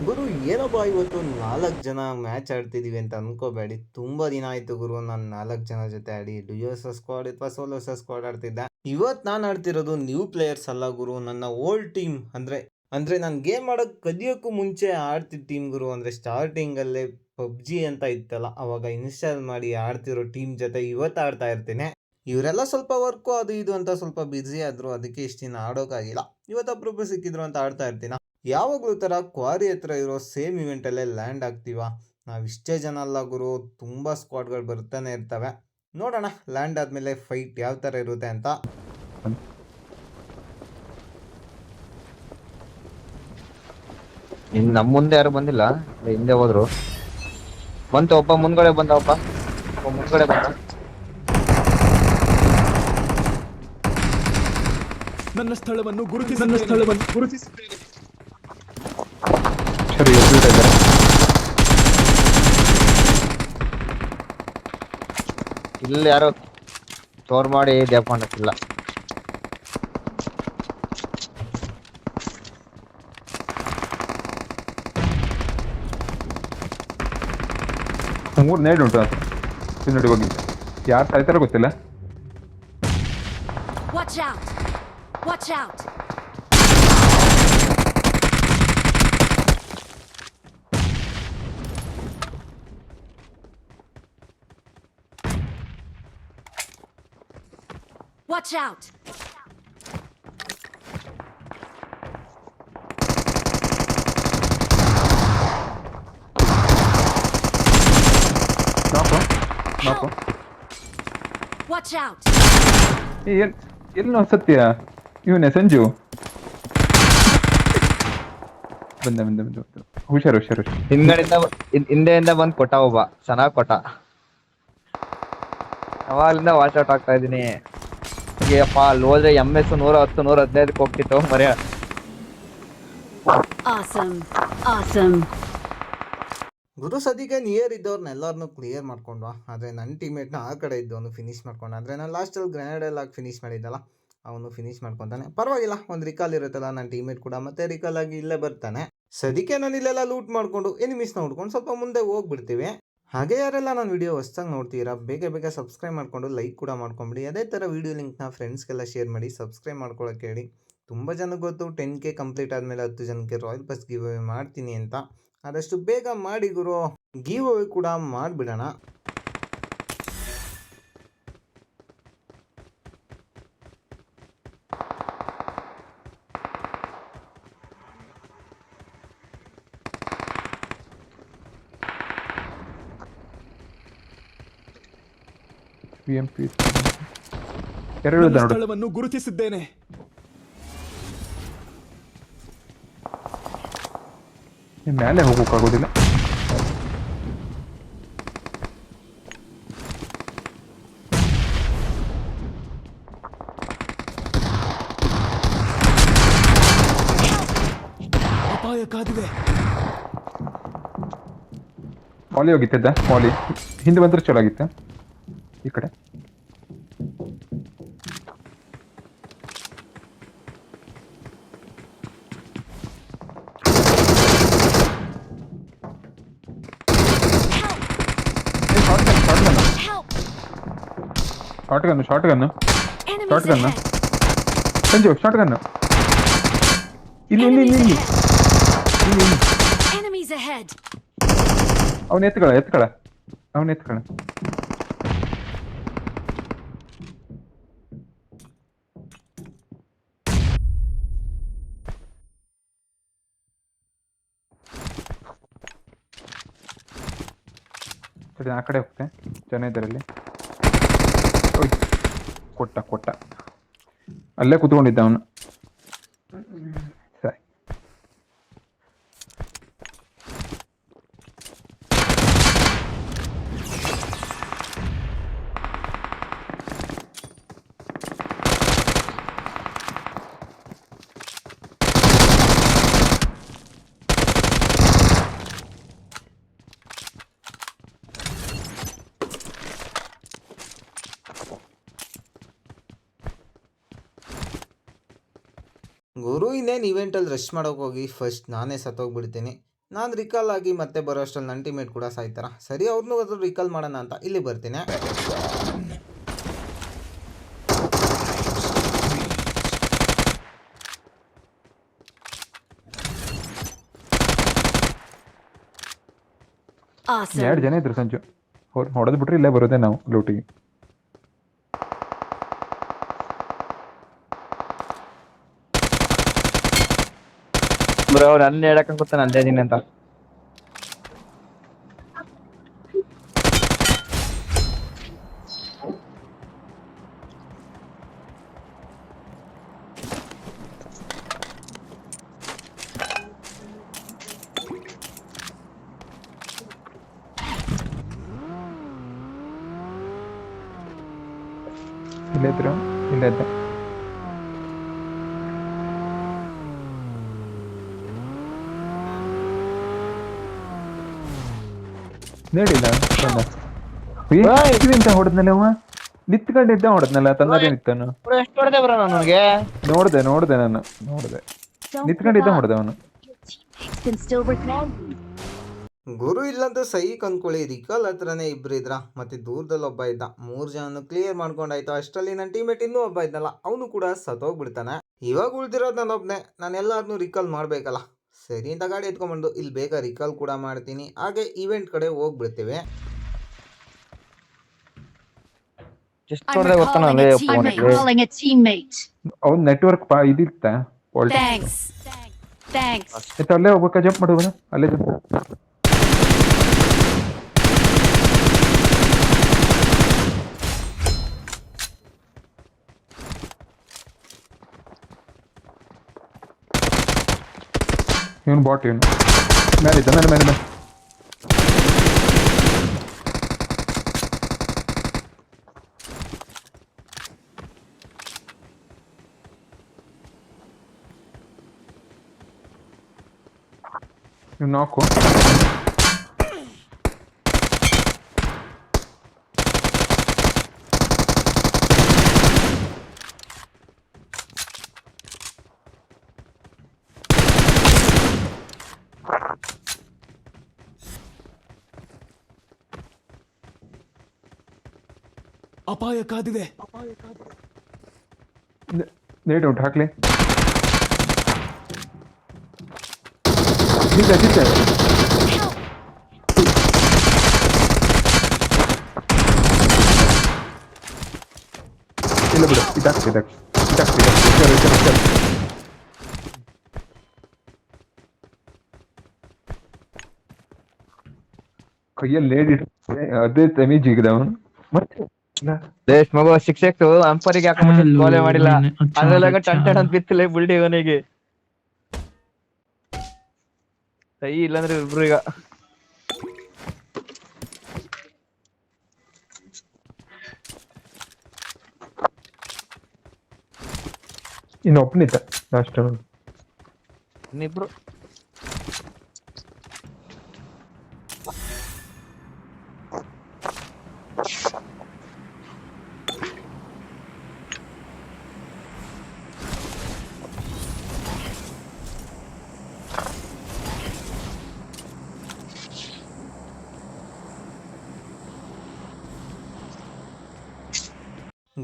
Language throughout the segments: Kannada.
ಗುರು ಏನಪ್ಪಾ ಇವತ್ತು 4 ಜನ ಮ್ಯಾಚ್ ಆಡ್ತಿದೀವಿ ಅಂತ ಅನ್ಕೋಬೇಡಿ. ತುಂಬಾ ದಿನ ಆಯ್ತು ಗುರು ನಾನು 4 ಜನ ಜೊತೆ ಆಡಿ. ಡುಯೋ ವರ್ಸಸ್ ಸ್ಕ್ವಾಡ್ ಅಥವಾ ಸೋಲೋ ವರ್ಸಸ್ ಸ್ಕ್ವಾಡ್ ಆಡ್ತಿದ್ದೆ. ಇವತ್ತು ನಾನು ಆಡ್ತಿರೋದು ನ್ಯೂ ಪ್ಲೇಯರ್ಸ್ ಅಲ್ಲ ಗುರು. ನನ್ನ ಓಲ್ಡ್ ಟೀಮ್ ಅಂದ್ರೆ ನಾನು ಗೇಮ್ ಆಡೋಕ್ ಕಲಿಯೋಕ್ಕೂ ಮುಂಚೆ ಆಡ್ತಿದ್ದ ಟೀಮ್ ಗುರು. ಅಂದ್ರೆ ಸ್ಟಾರ್ಟಿಂಗ್ ಅಲ್ಲೇ ಪಬ್ಜಿ ಅಂತ ಇತ್ತಲ್ಲ, ಅವಾಗ ಇನ್ಸ್ಟಾಲ್ ಮಾಡಿ ಆಡ್ತಿರೋ ಟೀಮ್ ಜೊತೆ ಇವತ್ತು ಆಡ್ತಾ ಇರ್ತೀನಿ. ಇವರೆಲ್ಲ ಸ್ವಲ್ಪ ವರ್ಕು ಅದು ಇದು ಅಂತ ಸ್ವಲ್ಪ ಬ್ಯುಸಿ ಆದ್ರು, ಅದಕ್ಕೆ ಇಷ್ಟು ದಿನ ಆಡೋಕ್ಕಾಗಿಲ್ಲ. ಇವತ್ತು ಅಪರೂಪ ಸಿಕ್ಕಿದ್ರು ಅಂತ ಆಡ್ತಾ ಇರ್ತೀನಿ. ಯಾವಾಗಲೂ ಥರ ಕ್ವಾರಿ ಹತ್ರ ಇರೋ ಸೇಮ್ ಇವೆಂಟಲ್ಲೇ ಲ್ಯಾಂಡ್ ಆಗ್ತೀವ. ನಾವು ಇಷ್ಟೇ ಜನ ಅಲ್ಲ ಗುರು, ತುಂಬ ಸ್ಕ್ವಾಡ್ಗಳು ಬರ್ತಾನೆ ಇರ್ತವೆ. ನೋಡೋಣ ಲ್ಯಾಂಡ್ ಆದಮೇಲೆ ಫೈಟ್ ಯಾವ ಥರ ಇರುತ್ತೆ ಅಂತ. ಇನ್ ನಮ್ ಮುಂದೆ ಯಾರು ಬಂದಿಲ್ಲ, ಹಿಂದೆ ಹೋದ್ರು. ಬಂತು ಒಬ್ಬ ಮುಂದ್ಗಡೆ ಬಂದ, ಒಬ್ಬ ಮುಂದ್ಗಡೆ ಬಂದ. ನನ್ನ ಸ್ಥಳವನ್ನು ಗುರುತಿಸಿ ಸರಿ, ಎದ್ಬಿಡ್ತಾ ಇದ್ದಾರೆ. ಇಲ್ಲಿ ಯಾರೋ ಸ್ಟೋರ್ ಮಾಡಿ ದ್ಯಾಪ್ ಮಾಡಕ್ಕಿಲ್ಲ. ಮೂರು ನೇಡ್ ಉಂಟು ಅದು ನೋಡಿ, ಹೋಗಿ ಯಾರು ಸಾಯ್ತಾರೋ ಗೊತ್ತಿಲ್ಲ. Watch out! Watch out! Watch out! ನಾಕು Watch out! ಎಲ್ಲಿ ಸತ್ಯ ಇವನೇ ಸಂಜು. ಬಂದ ಹುಷಾರು. ಹಿಂದೆಯಿಂದ ಬಂದ್ ಕೊಟ್ಟ ಒಬ್ಬ, ಚೆನ್ನಾಗ್ ಕೊಟ್ಟ. ಅವಾಗ್ಲಿಂದ ವಾಚ್ ಔಟ್ ಆಗ್ತಾ ಇದೀನಿ. ಅಪ್ಪ ಅಲ್ಲಿ ಹೋದ್ರೆ MS 110 115 ಹೋಗ್ತಿತ್ತು ಮರ್ಯ. Awesome. ಗುರು ಸದ್ಯಕ್ಕೆ ನಿಯರ್ ಇದ್ದವ್ರನ್ನೆಲ್ಲರನ್ನೂ ಕ್ಲಿಯರ್ ಮಾಡ್ಕೊಂಡ್ವಾ. ಆದರೆ ನನ್ನ ಟೀಮೇಟ್ನ ಆ ಕಡೆ ಇದ್ದವನು ಫಿನಿಶ್ ಮಾಡ್ಕೊಂಡ. ಅಂದರೆ ನಾನು ಲಾಸ್ಟಲ್ಲಿ ಗ್ರೆನೇಡೆಲ್ಲ ಹಾಕಿ ಫಿನಿಶ್ ಮಾಡಿದ್ದಲ್ಲ, ಅವನು ಫಿನಿಶ್ ಮಾಡ್ಕೊತಾನೆ. ಪರವಾಗಿಲ್ಲ, ಒಂದು ರಿಕಾಲ್ ಇರುತ್ತಲ್ಲ, ನನ್ನ ಟೀಮೇಟ್ ಕೂಡ ಮತ್ತೆ ರಿಕಾಲ್ ಆಗಿ ಇಲ್ಲೇ ಬರ್ತಾನೆ. ಸದ್ಯಕ್ಕೆ ನಾನು ಇಲ್ಲೆಲ್ಲ ಲೂಟ್ ಮಾಡಿಕೊಂಡು ಎನಿಮೀಸ್ನ ಹುಡ್ಕೊಂಡು ಸ್ವಲ್ಪ ಮುಂದೆ ಹೋಗ್ಬಿಡ್ತೀವಿ. ಹಾಗೆ ಯಾರೆಲ್ಲ ನಾನು ವಿಡಿಯೋ ಹೊಸ್ದಾಗಿ ನೋಡ್ತೀರಾ, ಬೇಗ ಸಬ್ಸ್ಕ್ರೈಬ್ ಮಾಡಿಕೊಂಡು ಲೈಕ್ ಕೂಡ ಮಾಡ್ಕೊಂಬಿಡಿ. ಅದೇ ಥರ ವಿಡಿಯೋ ಲಿಂಕ್ನ ಫ್ರೆಂಡ್ಸ್ಗೆಲ್ಲ ಶೇರ್ ಮಾಡಿ, ಸಬ್ಸ್ಕ್ರೈಬ್ ಮಾಡ್ಕೊಳ್ಳೋಕೆ ಹೇಳಿ. ತುಂಬ ಜನಕ್ಕೆ ಗೊತ್ತು 10K ಕಂಪ್ಲೀಟ್ ಆದಮೇಲೆ 10 ಜನಕ್ಕೆ ರಾಯಲ್ ಪಾಸ್ ಗಿವ್ ಅವೇ ಮಾಡ್ತೀನಿ ಅಂತ. ಆದಷ್ಟು ಬೇಗ ಮಾಡಿ ಗುರು, ಗಿವ್ ಅವೇ ಕೂಡ ಮಾಡಿಬಿಡೋಣ. ಎರಡು ಸ್ಥಳವನ್ನು ಗುರುತಿಸಿದ್ದೇನೆ. ಮೇಲೆ ಹೋಗೋಕ್ಕಾಗೋದಿಲ್ಲ. ಅಪಾಯ ಕಾದಿದೆ. ಮಾಲಿ ಹೋಗಿತ್ತಿದ್ದ, ಮಾಲಿ ಹಿಂದೆ ಬಂದ್ರೆ ಚಲೋ ಆಗಿತ್ತ. ಈ ಕಡೆ short gun Sanju, short gun ಇಲ್ಲಿ Enemies ahead! ಅವನ ಎತ್ಕೊಳ. ಸರಿ, ಆ ಕಡೆ ಹೋಗ್ತೆ, ಜನ ಇದರಲ್ಲಿ. ಕೊಟ್ಟ ಅಲ್ಲೇ ಕೂತ್ಕೊಂಡಿದ್ದ ಅವನು. ಸರಿ, ಗುರು ಇನ್ನೇನು ಇವೆಂಟಲ್ಲಿ ರಶ್ ಮಾಡೋಕೆ ಹೋಗಿ ಫಸ್ಟ್ ನಾನೇ ಸತ್ತೋಗ್ಬಿಡ್ತೀನಿ. ನಾನು ರಿಕಾಲ್ ಆಗಿ ಮತ್ತೆ ಬರೋ ಅಷ್ಟರಲ್ಲಿ ನನ್ನ ಟೀಮೇಟ್ ಕೂಡ ಸಾಯ್ತಾರ. ಸರಿ, ಅವ್ರನ್ನೂ ಅದ್ರ ರಿಕಾಲ್ ಮಾಡೋಣ ಅಂತ ಇಲ್ಲಿ ಬರ್ತೀನಿ. Awesome. 2 ಜನ ಇದ್ರು ಸಂಜು. ಹೊಡೆದ್ ಬಿಟ್ರೆ ಇಲ್ಲೇ ಬರೋದೆ ನಾವು ಲೂಟಿಗೆ. ಬ್ರೋ ನನ್ನ ಹೇಳಕ್ ಗೊತ್ತಾ ನಂದೇ ಇದೀನಿ ಅಂತ. ಇಲ್ಲೇ ಇದ್ರು, ಇಲ್ಲೇ ಇದ್ದ. ನೋಡಿಲ್ಲ ಇವಿಂತ ಹೊಡೆದ್ನಲ್ಲ ಅವ, ನಿತ್ಕೊಂಡಿದ್ದ ಹೊಡೆದ್ನಲ್ಲ, ತಂದರೆ ನಿಂತಾನು. ಎಷ್ಟು ಹೊಡೆದೆ ಬ್ರೋ ನಾನು ನನಗೆ? ನೋಡ್ದೆ ನಾನು ನೋಡ್ದೆ, ನಿತ್ಕೊಂಡಿದ್ದ ಹೊಡೆದ ಅವನು. Can still recall you. ಗುರು ಇಲ್ಲಂತೂ ಸೈಕ್ ಅಂದ್ಕೊಳ್ಳಿ, ರಿಕಾಲ್ ಹತ್ರನೇ ಇಬ್ರು ಇದ್ರ, ಮತ್ತೆ ದೂರದಲ್ಲಿ ಒಬ್ಬ ಇದ್ದ. 3 ಜನ ಕ್ಲಿಯರ್ ಮಾಡ್ಕೊಂಡಾಯ್ತು. ಅಷ್ಟರಲ್ಲಿ ನನ್ನ ಟೀಮೇಟ್ ಇನ್ನೂ ಒಬ್ಬ ಇದ್ನಲ್ಲ, ಅವನು ಕೂಡ ಸತ್ತೋಗ್ಬಿಡ್ತಾನೆ. ಇವಾಗ ಉಳ್ದಿರೋದು ನಾನೊಬ್ನೇ. ನಾನು ಎಲ್ಲಾರನ್ನೂ ರಿಕಾಲ್ ಮಾಡಬೇಕಲ್ಲ. ಸರಿ ಅಂತ ಗಾಡಿ ಎತ್ಕೊಂಡ್ಬಂದು ಇಲ್ಲಿ ಬೇಗ ರಿಕಾಲ್ ಕೂಡ ಮಾಡ್ತೀನಿ. ಹಾಗೆ ಇವೆಂಟ್ ಕಡೆ ಹೋಗ್ಬಿಡ್ತೀವಿ. ಎಷ್ಟು I'm ಹೊಡೆದೆ ಗೊತ್ತಾ recalling ನನಗೆ? a teammate. Calling a teammate. ಅವ್ನ ನೆಟ್ವರ್ಕ್ ಇದಿತ್ತ. Thanks. Thanks. ಅಲ್ಲೇ ಹೋಗ್ಬೇಕಾ? ಜಂಪ್ ಮಾಡುವ ಅಲ್ಲೇ ಜಂಪ್. ಇವನು ಬಾಟ್, ಇವನು ಮೇಲಿದ್ದ, ಮೇಲೆ ಇವ್ನು ನಾಕು. ಅಪಾಯ ಕಾದಿದೆ. ಲೇಟ್ ಉಂಟು, ಹಾಕ್ಲಿ. ಜಿದ್ದೆ ಇಲ್ಲ ಬಿಡು, ಇದಾಗ್ತದೆ. ಕೈಯಲ್ಲಿ ಲೇಡಿ ಅದೇ ತಮಿ ಜಿಗದವನು. ಮತ್ತೆ ದೇಶ್ ಮಗು 6x ಅಂಪರಿಗೆ ಹಾಕೊಂಡ್ಬಿಟ್ಟು ಗೋಲೆ ಮಾಡಿಲ್ಲ. ಅದ್ರಲ್ಲಾಗ ಟಂಟನ್ ಅಂತ ಬಿತ್ತಿಲ್ಲ ಬುಲ್ಡಿ ಅವನಿಗೆ. ಸೈ ಇಲ್ಲಾಂದ್ರೆ ಇಬ್ರು ಈಗ ಇನ್ನೊಬ್ಬನಿದ್ದ ಲಾಸ್ಟ್. ಇನ್ನಿಬ್ರು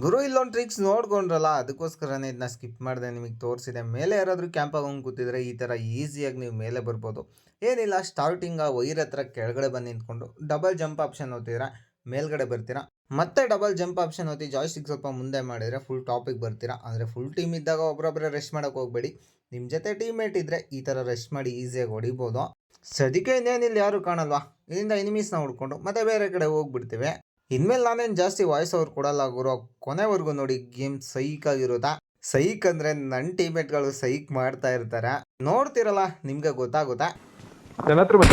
ಗುರು ಇಲ್ಲೊಂದು ಟ್ರಿಕ್ಸ್ ನೋಡ್ಕೊಂಡ್ರಲ್ಲ, ಅದಕ್ಕೋಸ್ಕರನೇ ಇದನ್ನ ಸ್ಕಿಪ್ ಮಾಡಿದೆ, ನಿಮಗೆ ತೋರಿಸಿದೆ. ಮೇಲೆ ಯಾರಾದರೂ ಕ್ಯಾಂಪಾಗಿ ಹೋಗಿ ಕೂತಿದ್ರೆ ಈ ಥರ ಈಸಿಯಾಗಿ ನೀವು ಮೇಲೆ ಬರ್ಬೋದು. ಏನಿಲ್ಲ, ಸ್ಟಾರ್ಟಿಂಗ್ ವೈರ್ ಹತ್ರ ಕೆಳಗಡೆ ಬಂದು ನಿಂತ್ಕೊಂಡು ಡಬಲ್ ಜಂಪ್ ಆಪ್ಷನ್ ಓದ್ತಿದ್ರೆ ಮೇಲ್ಗಡೆ ಬರ್ತೀರಾ. ಮತ್ತೆ ಡಬಲ್ ಜಂಪ್ ಆಪ್ಷನ್ ಓದಿ ಜಾಯ್ಸ್ಟಿಕ್ ಸ್ವಲ್ಪ ಮುಂದೆ ಮಾಡಿದರೆ ಫುಲ್ ಟಾಪಿಗೆ ಬರ್ತೀರಾ. ಅಂದರೆ ಫುಲ್ ಟೀಮ್ ಇದ್ದಾಗ ಒಬ್ಬರೊಬ್ಬರೇ ರೆಸ್ಟ್ ಮಾಡೋಕೆ ಹೋಗಬೇಡಿ. ನಿಮ್ಮ ಜೊತೆ ಟೀಮೇಟ್ ಇದ್ದರೆ ಈ ಥರ ರೆಸ್ಟ್ ಮಾಡಿ ಈಸಿಯಾಗಿ ಹೊಡಿಬೋದು. ಸದ್ಯಕ್ಕೆ ಇನ್ನೇನಿಲ್ಲ, ಯಾರು ಕಾಣಲ್ವಾ, ಇದರಿಂದ ಎನಿಮೀಸ್ನ ಹುಡ್ಕೊಂಡು ಮತ್ತೆ ಬೇರೆ ಕಡೆ ಹೋಗ್ಬಿಡ್ತೀವಿ. ಇನ್ಮೇಲೆ ನಾನೇನು ಜಾಸ್ತಿ ವಾಯ್ಸ್ ಅವ್ರು ಕೊಡಲ್ಲ ಗುರು. ಕೊನೆವರೆಗೂ ನೋಡಿ, ಗೇಮ್ ಸೈಕ್ ಆಗಿರುತ್ತಾ. ಸೈಕ್ ಅಂದರೆ ನನ್ನ ಟೀಮೇಟ್ಗಳು ಸೈಕ್ ಮಾಡ್ತಾ ಇರ್ತಾರೆ, ನೋಡ್ತಿರಲ್ಲ, ನಿಮಗೆ ಗೊತ್ತಾಗುತ್ತಾ. ನನ್ನ ಹತ್ರ ಬಂದ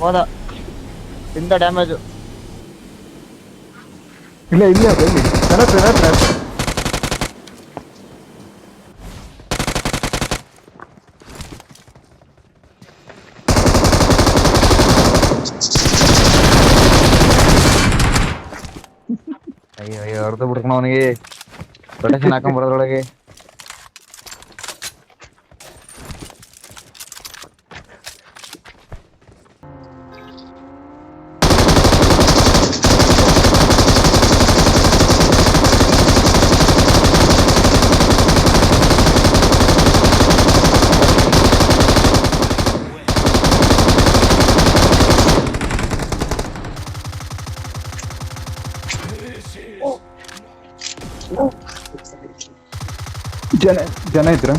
ಹೋದ ಇಂದ ಡ್ಯಾಮೇಜು. ಇಲ್ಲ ಬನ್ನಿ, ನನ್ನ ಹತ್ರ ಅಯ್ಯೋ ಅಯ್ಯೋ ಅರ್ಧ ಬಿಡ್ಕೊಣ ಅವನಿಗೆ ಪ್ರೊಟೆಕ್ಷನ್ ಹಾಕೊಂಡ್ ಬರೋದ್ರೊಳಗೆ. ಜನ ಜನ ಇದ್ರ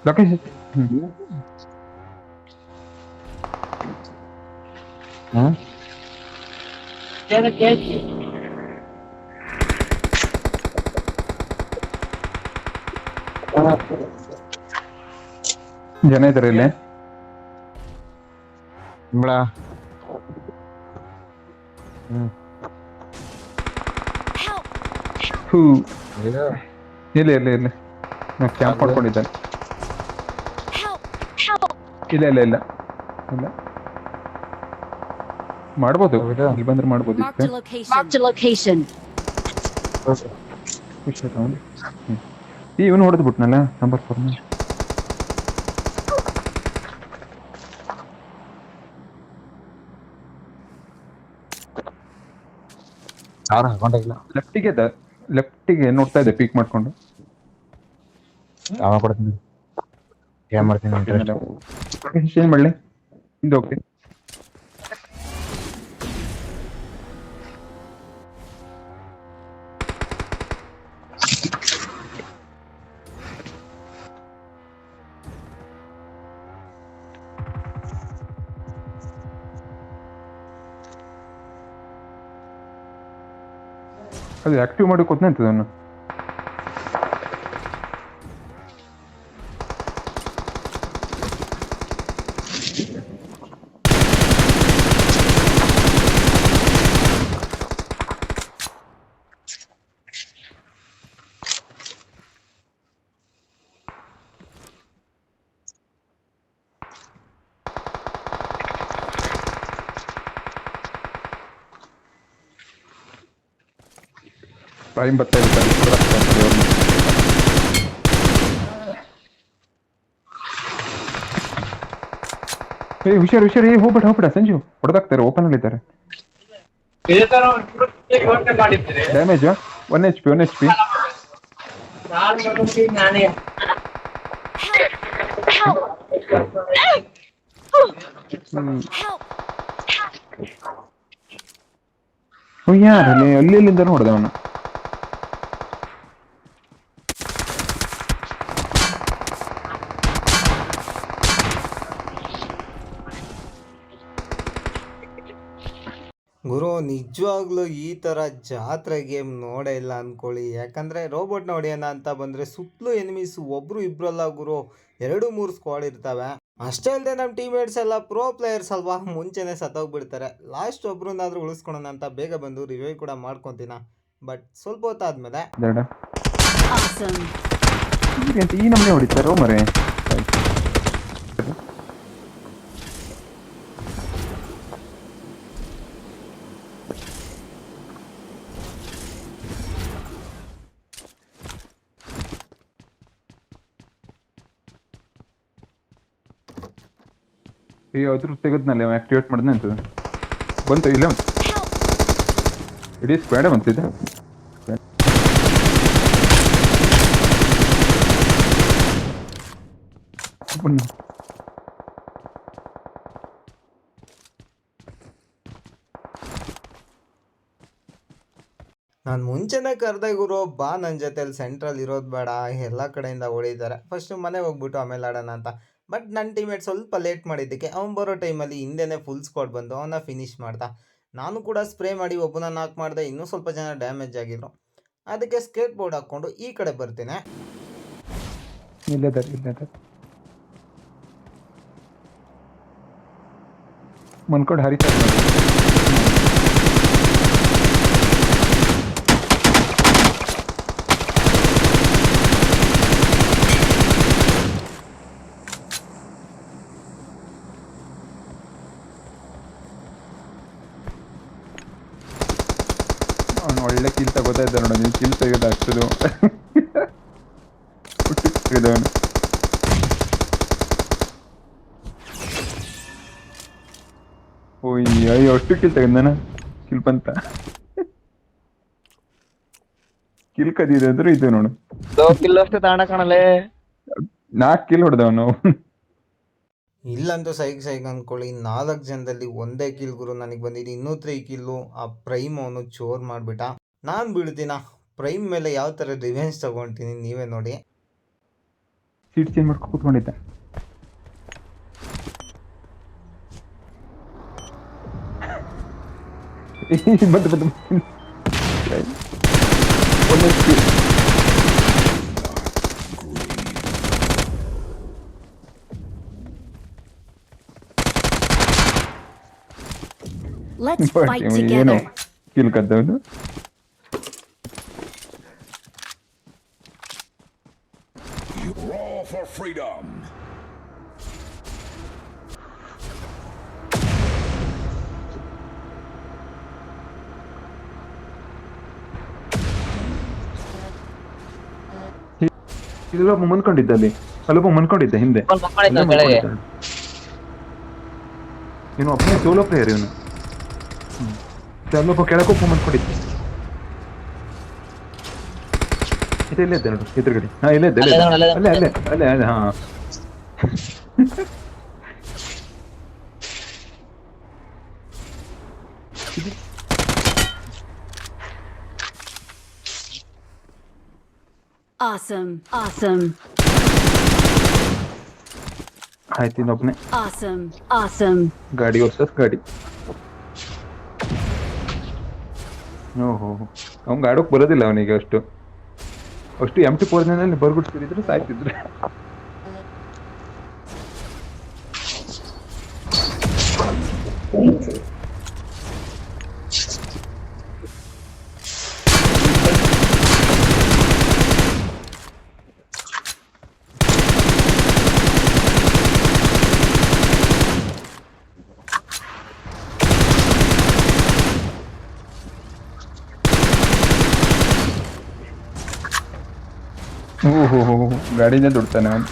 ಲೊಕೇಶನ್ ಜನ ಇದಾರೆ ಇಲ್ಲಿ. ಬಿಡ ಹೂ ಇಲ್ಲ ಇಲ್ಲ ಇಲ್ಲ ನಾವು ಕ್ಯಾಂಪ್ ಮಾಡ್ಕೊಂಡಿದ್ದಾನೆ. ಇಲ್ಲ ಇಲ್ಲ ಇಲ್ಲ ಇಲ್ಲ ಮಾಡ್ಬೋದು, ಇಲ್ಲಿ ಬಂದ್ರೆ ಮಾಡ್ಬೋದು. Marked a location. Marked a location. ಇವನು ಹೊಡೆದು ಬಿಟ್ನಲ್ಲ ನಂಬರ್ 4. ಯಾರು ಹಾಕೊಂಡೇ ಇಲ್ಲ. ಲೆಫ್ಟಿಗೆ ನೋಡ್ತಾ ಇದೆ ಪೀಕ್ ಮಾಡ್ಕೊಂಡು. ಯಾವ ಕೊಡ್ತೀನಿ ಏನ್ ಮಾಡ್ತೀನಿ ಚೇಂಜ್ ಮಾಡಲಿ ಹಿಂದೆ ಹೋಗ್ತಿ. ಅದು ಆಕ್ಟಿವ್ ಮಾಡಿ ಕೊತ್ತಂತದ ಅವನು. ಟೈಮ್ ಬರ್ತಾ ಇದೆ. ಹುಷಾರು ಹುಷಾರು. ಹೋಗ್ಬೇಡ ಸಂಜು ಹೊಡೆದಾಕ್ತಾರೆ. ಓಪನ್ ಅಲ್ಲಿ ಇದ್ದಾರೆ. Damage 1 HP. ಯಾರಲ್ಲಿ ಅಲ್ಲಿಂದ ಹೊಡೆದವನು. ಗುರು ನಿಜವಾಗ್ಲೂ ಈ ಥರ ಜಾತ್ರೆ ಗೇಮ್ ನೋಡೇ ಇಲ್ಲ ಅಂದ್ಕೊಳ್ಳಿ. ಯಾಕಂದರೆ ರೋಬೋಟ್ನ ಹೊಡೆಯೋಣ ಅಂತ ಬಂದರೆ ಸುತ್ತಲೂ ಎನಿಮೀಸ್ ಒಬ್ಬರು ಇಬ್ಬರಲ್ಲ ಗುರು, 2-3 ಸ್ಕ್ವಾಡ್ ಇರ್ತವೆ. ಅಷ್ಟೇ ಅಲ್ಲದೆ ನಮ್ಮ ಟೀಮೇಟ್ಸ್ ಎಲ್ಲ ಪ್ರೋ ಪ್ಲೇಯರ್ಸ್ ಅಲ್ವಾ, ಮುಂಚೆನೇ ಸತ್ತೋಗ್ಬಿಡ್ತಾರೆ. ಲಾಸ್ಟ್ ಒಬ್ರನ್ನಾದರೂ ಉಳಿಸ್ಕೊಳೋಣ ಅಂತ ಬೇಗ ಬಂದು ರಿವೈವ್ ಕೂಡ ಮಾಡ್ಕೊತೀನ. ಬಟ್ ಸ್ವಲ್ಪ ಹೊತ್ತಾದ್ಮೇಲೆ Awesome. ಈ ನಮ್ಮನೆ ಹೊಡಿತಾರೋ ಮರೆ. ಅದ್ರ ತೆಗೆದ್ನಲ್ಲಿ ಅವ ಆಕ್ಟಿವೇಟ್ ಮಾಡಿದ್ನೆ ಅಂತ ಬಂತು. ಇಲ್ಲ ಇಡೀ ಸ್ಕ್ವಾಡೇ ಬಂತಿದ್ದೆ. ನಾನು ಮುಂಚೆನೇ ಕರೆದೆ ಗುರು, ಬಾ ನನ್ನ ಜೊತೆಲಿ ಸೆಂಟ್ರಲ್ ಇರೋದು ಬೇಡ, ಎಲ್ಲ ಕಡೆಯಿಂದ ಹೊಡಿತಾರೆ, ಫಸ್ಟು ಮನೆಗೆ ಹೋಗ್ಬಿಟ್ಟು ಆಮೇಲೆ ಆಡೋಣ ಅಂತ. ಬಟ್ ನನ್ನ ಟೀಮೇಟ್ ಸ್ವಲ್ಪ ಲೇಟ್ ಮಾಡಿದ್ದಕ್ಕೆ ಅವ್ನು ಬರೋ ಟೈಮಲ್ಲಿ ಹಿಂದೆನೇ ಫುಲ್ ಸ್ಕ್ವಾಡ್ ಬಂದು ಅವನ್ನ ಫಿನಿಶ್ ಮಾಡ್ದ. ನಾನು ಕೂಡ ಸ್ಪ್ರೇ ಮಾಡಿ ಒಬ್ಬನ ನಾಕ್ ಮಾಡಿದೆ, ಇನ್ನೂ ಸ್ವಲ್ಪ ಜನ ಡ್ಯಾಮೇಜ್ ಆಗಿದ್ರು. ಅದಕ್ಕೆ ಸ್ಕೇಟ್ ಬೋರ್ಡ್ ಹಾಕ್ಕೊಂಡು ಈ ಕಡೆ ಬರ್ತೀನಿ. ಮನ್ಕೊಂಡು ಹರಿತಾ ಒಳ್ಳೆ ಕಿಲ್ ತಗೋತಾ ಇದ್ದ ನೋಡ, ನೀವು ಕಿಲ್ ತೆಗೆದ ಅಷ್ಟದು ತೆಗೆದವನು. ಓಯ್ ಅಯ್ಯೋ, ಅಷ್ಟು ಕಿಲ್ ತೆಗೆದಾನ. ಕಿಲ್ ಬಂತ, ಕಿಲ್ ಕದಿದೆ ಅಂದ್ರೆ ಇದು ನೋಡು, ಕಿಲ್ ಅಷ್ಟೇ ತಾಣ ಕಾಣಲೇ. 4 ಕಿಲ್ ಹೊಡೆದವನು. ಇಲ್ಲಂತೂ ಸೈಕ್ ಅಂದ್ಕೊಳ್ಳಿ, 4 ಜನದಲ್ಲಿ ಒಂದೇ ಕಿಲ್ ಗುರು ನನಗೆ ಬಂದಿದ್ದು. ಇನ್ನೂ 3 ಕಿಲ್ಲು ಆ ಪ್ರೈಮ್ ಅವನು ಚೋರ್ ಮಾಡಿಬಿಟ್ಟ. ನಾನು ಬೀಳ್ತೀನ ಪ್ರೈಮ್ ಮೇಲೆ ಯಾವ ಥರ ರಿವೆಂಜ್ ತಗೊಳ್ತೀನಿ ನೀವೇ ನೋಡಿ. ಸೀಟ್ ಚೇಂಜ್ ಮಾಡ್ಕೊಂಡು ಕೂತ್ಕೊಂಡಿದ್ದೆ. ಬಂತು ಒಳ್ಳೆ skill. Let's fight ಏನು together. ಕಿಲ್ ಕದ್ದವನು. Raw for freedom. ಇಲ್ಲೊಬ್ಬ ಮನ್ಕೊಂಡಿದ್ದ, ಅಲ್ಲಿ ಅಲ್ಲೊಬ್ಬ ಮನ್ಕೊಂಡಿದ್ದ ಹಿಂದೆ. ಮಕ್ಕಳಿದ್ದ ಕೆಳಗೆ. ಇವನು ಒಬ್ಬನೇ ಸೋಲೋ ಪ್ಲೇಯರ್ ಇವನು. ಅಲ್ಲೊಬ್ಬ ಕೆಳಗೊಬ್ಬ ಮನ್ಕೊಂಡಿದ್ದ. ಇಲ್ಲೇ ಇದ್ದೆ ನೋಡು ಎದುರುಗಡೆ. ಹಾ ಇಲ್ಲೇ ಇದ್ದೆ, ಅಲ್ಲೇ ಹಾ. Awesome. ಆಯ್ತು, ಇನ್ನೊಬ್ಬನೇ Awesome. ಗಾಡಿ ವರ್ಸಸ್ ಗಾಡಿ. ಓಹೋ, ಅವ್ನು ಗಾಡೋಕ್ ಬರೋದಿಲ್ಲ ಅವನಿಗೆ. ಅಷ್ಟು ಎಂಟಿ ಪೋರ್ನಲ್ಲಿ ಬರ್ಗುಡ್ತಿದ್ರು ಸಾಯ್ತಿದ್ರು. ಓಹೋ, ಗಾಡಿನೇ ದುಡ್ತಾನೆ ಅವನು.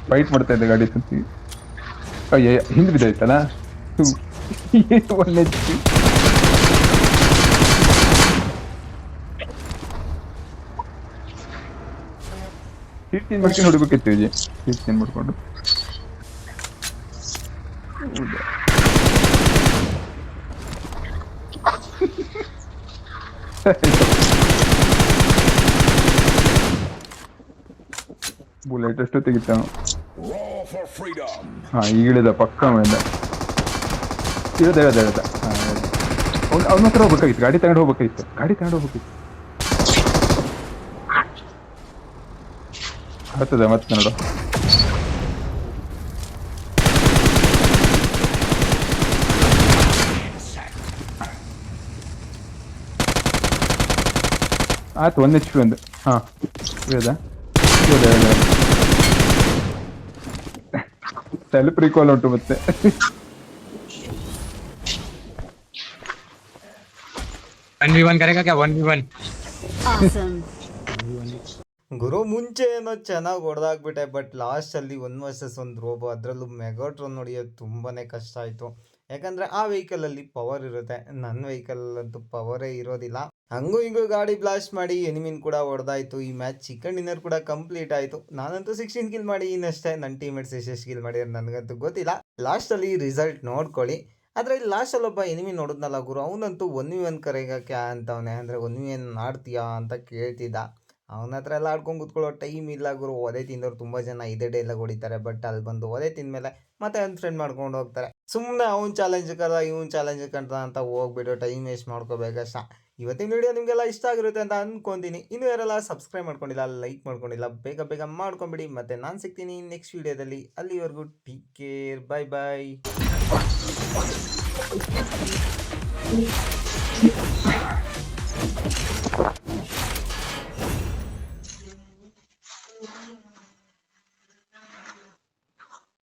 ಫೈಟ್ ಮಾಡ್ತಾ ಇದ್ದ ಗಾಡಿ ಸುತ್ತಿ. ಅಯ್ಯ, ಹಿಂದೆ ಬಿದ್ದಾಯ್ತಲ್ಲ. ಒಳ್ಳೆ ಸೀಟ್ ಚೇಂಜ್ ಮಾಡ್ಕೊಂಡು ಹೊಡಿಬೇಕಿತ್ತು ವಿಜಯ್. ಸೀಟ್ ಚೇಂಜ್ ಮಾಡ್ಕೊಂಡು ಬುಲೆಟ್ ಅಷ್ಟು ತೆಗಿತಾನು. Raw for freedom. ಹಾ, ಈಗಿಳಿದ ಪಕ್ಕ ಮೇಲೆ ಇರೋದ. ಅವನ ಹತ್ರ ಹೋಗ್ಬೇಕಾಗಿತ್ತು, ಗಾಡಿ ತಗೊಂಡು ಹೋಗ್ಬೇಕಾಗಿತ್ತು. ಆಗ್ತದೆ ಮತ್ತೆ ನೋಡು. ಆಯ್ತು, 1 HP ಒಂದು. ಹಾ, ಇರೋದಾ? ಸೆಲ್ಫ್ ರಿಕಾಲ್ ಉಂಟು ಮತ್ತೆ. Awesome. ಗುರು ಮುಂಚೆ ಏನೋ ಚೆನ್ನಾಗಿ ಹೊಡೆದಾಕ್ಬಿಟ್ಟೆ, ಬಟ್ ಲಾಸ್ಟಲ್ಲಿ 1 vs 1 ರೋಬೋ, ಅದರಲ್ಲೂ ಮೆಗಾಟ್ರೋನ್ ಹೊಡೆಯೋದು ತುಂಬಾ ಕಷ್ಟ ಆಯಿತು. ಯಾಕಂದರೆ ಆ ವೆಹಿಕಲಲ್ಲಿ ಪವರ್ ಇರುತ್ತೆ, ನನ್ನ ವೆಹಿಕಲಲ್ಲಂತೂ ಪವರೇ ಇರೋದಿಲ್ಲ. ಹಂಗೂ ಹಿಂಗೂ ಗಾಡಿ ಬ್ಲಾಸ್ಟ್ ಮಾಡಿ ಎನಿಮಿನ್ ಕೂಡ ಹೊಡೆದಾಯ್ತು. ಈ ಮ್ಯಾಚ್ ಚಿಕನ್ ಡಿನ್ನರ್ ಕೂಡ ಕಂಪ್ಲೀಟ್ ಆಯಿತು. ನಾನಂತೂ 16 ಕಿಲ್ ಮಾಡಿ ಇನ್ನಷ್ಟೇ. ನನ್ನ ಟೀಮೇಟ್ಸ್ ಎಷ್ಟು ಕಿಲ್ ಮಾಡಿದ್ರು ನನಗಂತೂ ಗೊತ್ತಿಲ್ಲ. ಲಾಸ್ಟಲ್ಲಿ ರಿಸಲ್ಟ್ ನೋಡ್ಕೊಳ್ಳಿ. ಆದರೆ ಇಲ್ಲಿ ಲಾಸ್ಟಲ್ಲಿ ಒಬ್ಬ ಎನಿಮಿ ನೋಡಿದ್ನಲ್ಲ ಗುರು, ಅವನಂತೂ 1v1 ಕರೆಗಕ್ಕೆ ಅಂತವನೇ. ಅಂದರೆ 1v1 ಆಡ್ತೀಯಾ ಅಂತ ಕೇಳ್ತಿದ್ದ. ಅವನ ಹತ್ರ ಎಲ್ಲ ಆಡ್ಕೊಂಡು ಕೂತ್ಕೊಳ್ಳೋ ಟೈಮ್ ಇಲ್ಲ ಗುರು. ಒದೆ ತಿಂದವ್ರು ತುಂಬ ಜನ ಇದೇ ಡೈಲಾಗ್ ಹೊಡಿತಾರೆ, ಬಟ್ ಅಲ್ಲಿ ಬಂದು ಒದೆ ತಿಂದಮೇಲೆ ಮತ್ತೆ ಒಂದು ಫ್ರೆಂಡ್ ಮಾಡ್ಕೊಂಡು ಹೋಗ್ತಾರೆ. ಸುಮ್ಮನೆ ಅವ್ನು ಚಾಲೆಂಜ್ ಕದ ಇವ್ನು ಚಾಲೆಂಜ್ ಕಂಡ ಅಂತ ಹೋಗ್ಬಿಟ್ಟು ಟೈಮ್ ವೇಸ್ಟ್ ಮಾಡ್ಕೋಬೇಕಷ್ಟ. ಇವತ್ತಿನ ವಿಡಿಯೋ ನಿಮಗೆಲ್ಲ ಇಷ್ಟ ಆಗಿರುತ್ತೆ ಅಂತ ಅಂದ್ಕೊತೀನಿ. ಇನ್ನೂ ಯಾರೆಲ್ಲ ಸಬ್ಸ್ಕ್ರೈಬ್ ಮಾಡ್ಕೊಂಡಿಲ್ಲ, ಲೈಕ್ ಮಾಡ್ಕೊಂಡಿಲ್ಲ, ಬೇಗ ಮಾಡ್ಕೊಂಬಿಡಿ. ಮತ್ತು ನಾನು ಸಿಗ್ತೀನಿ ನೆಕ್ಸ್ಟ್ ವಿಡಿಯೋದಲ್ಲಿ. ಅಲ್ಲಿವರೆಗೂ ಟೇಕ್ ಕೇರ್, ಬಾಯ್.